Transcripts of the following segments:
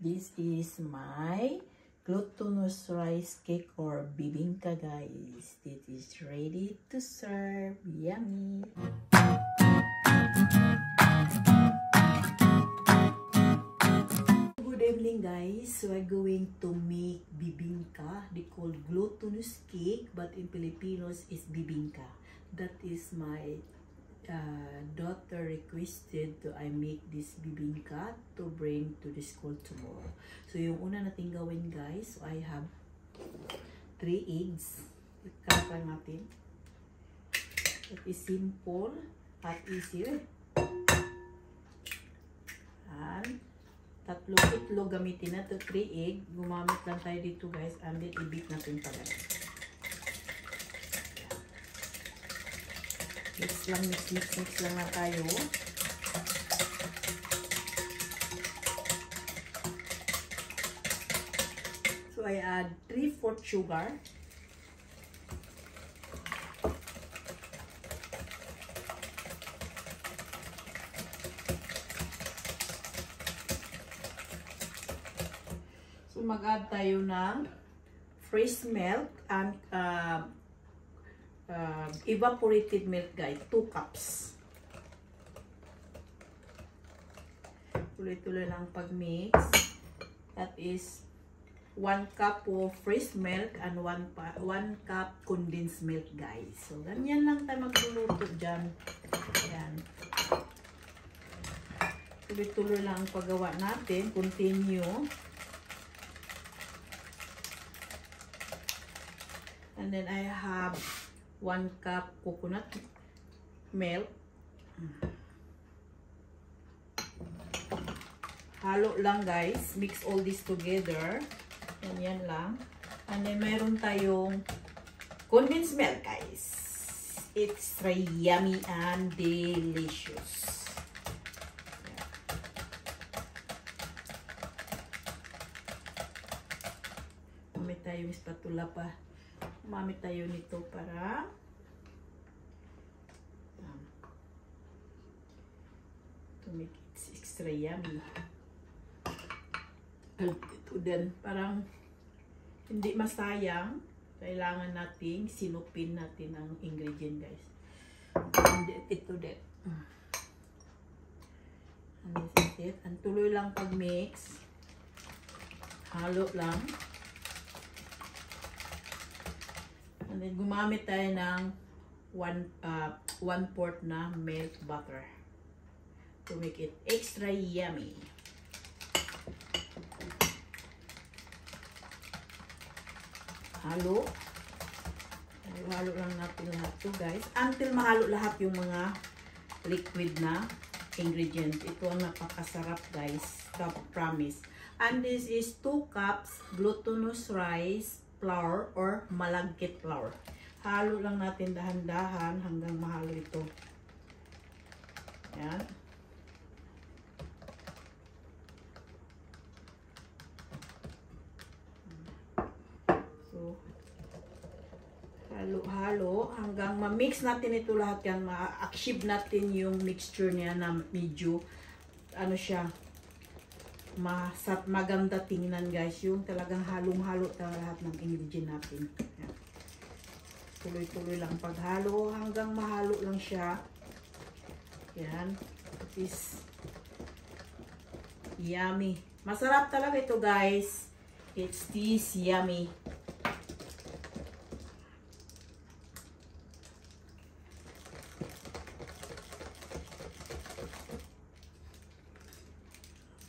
This is my glutinous rice cake or bibingka, guys. It is ready to serve. Yummy! Good evening, guys. So I'm going to make bibingka. They call glutinous cake, but in Filipinos is bibingka. That is my daughter requested to I make this bibingka to bring to the school tomorrow. So yung una natin gawin, guys, so I have 3 eggs. Ikakal natin. It is simple at easy. And tatlong itlog gamitin na to, 3 egg. Gumamit lang tayo dito, guys, and then i-beat natin talaga. Mix lang na tayo. So I add 3/4 sugar. So mag-add tayo ng fresh milk and evaporated milk, guys, 2 cups. Tuloy-tuloy lang pag-mix. That is 1 cup of fresh milk and 1 cup condensed milk, guys. So, ganyan lang tayo magluluto dyan. Ayan. Tuloy-tuloy lang ang paggawa natin. Continue. And then I have 1 cup coconut milk. Halo lang, guys. Mix all this together. Yan lang. And then mayroon tayong condensed milk, guys. It's very yummy and delicious. Gamit tayo yung spatula pa. Gumamit tayo nito para to make it extra yummy. Ito din, parang hindi masayang. Kailangan nating sinupin natin ang ingredient, guys. And ito din. And this is it. And tuloy lang pag-mix. Halo lang. And then gumamit tayo ng 1/4 na milk butter to make it extra yummy. Halo. Halo lang natin lahat to, guys. Until mahalo lahat yung mga liquid na ingredients. Ito ang napakasarap, guys. Promise. And this is 2 cups glutinous rice flour or malagkit flour. Halo lang natin dahan-dahan hanggang mahalo ito. Yan. So, halo-halo hanggang ma-mix natin ito lahat yan. Ma-achieve natin yung mixture niya na medyo, ano siya, maganda tingnan, guys. Yung talagang halong-halo lahat ng ingredient natin. Yan. Tuloy-tuloy lang paghalo hanggang mahalo lang siya. Yan. It is yummy. Masarap talaga ito, guys. It's this yummy.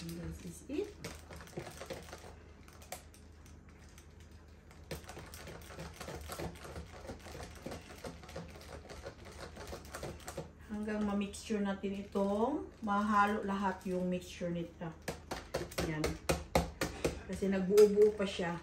And this is it. Hanggang ma-mixture natin itong mahalo lahat yung mixture nito. Yan. Kasi nagbuo-buo pa siya.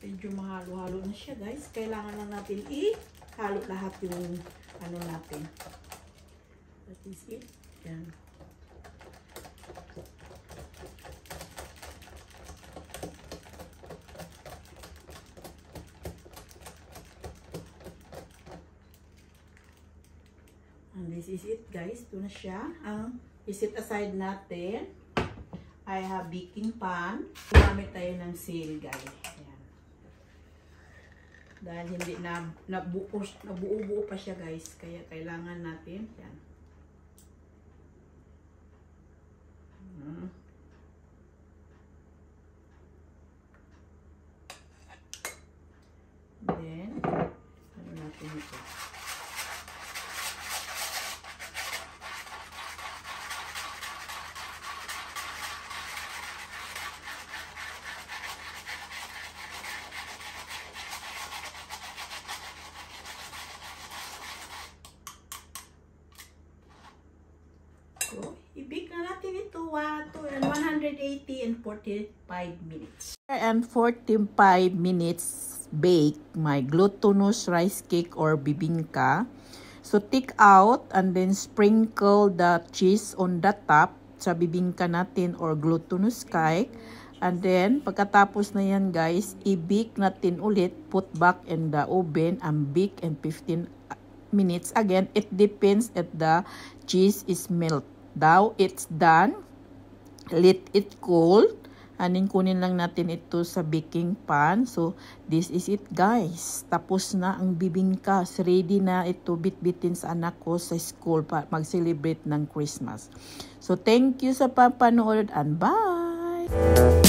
Medyo mahalo-halo na siya, guys. Kailangan lang natin halo lahat yung ano natin. That is it. Yan. And this is it, guys. Ito na siya. Ang isit aside natin. I have baking pan. Gumamit tayo ng seal, guys. Ayan. Dahil hindi nabuo-buo pa siya, guys. Kaya kailangan natin. Ayan. Then, ano natin ito? So, i-bake na natin ito 180 and 45 minutes. And 45 minutes bake my glutinous rice cake or bibingka. So, take out and then sprinkle the cheese on the top sa bibingka natin or glutinous cake. And then, pagkatapos na yan guys, i-bake natin ulit, put back in the oven and bake in 15 minutes. Again, it depends if the cheese is melt. Now, it's done. Let it cool. And then, kunin lang natin ito sa baking pan. So, this is it, guys. Tapos na ang bibingka. Ready na ito bitbitin sa anak ko sa school para mag-celebrate ng Christmas. So, thank you sa papanood and bye!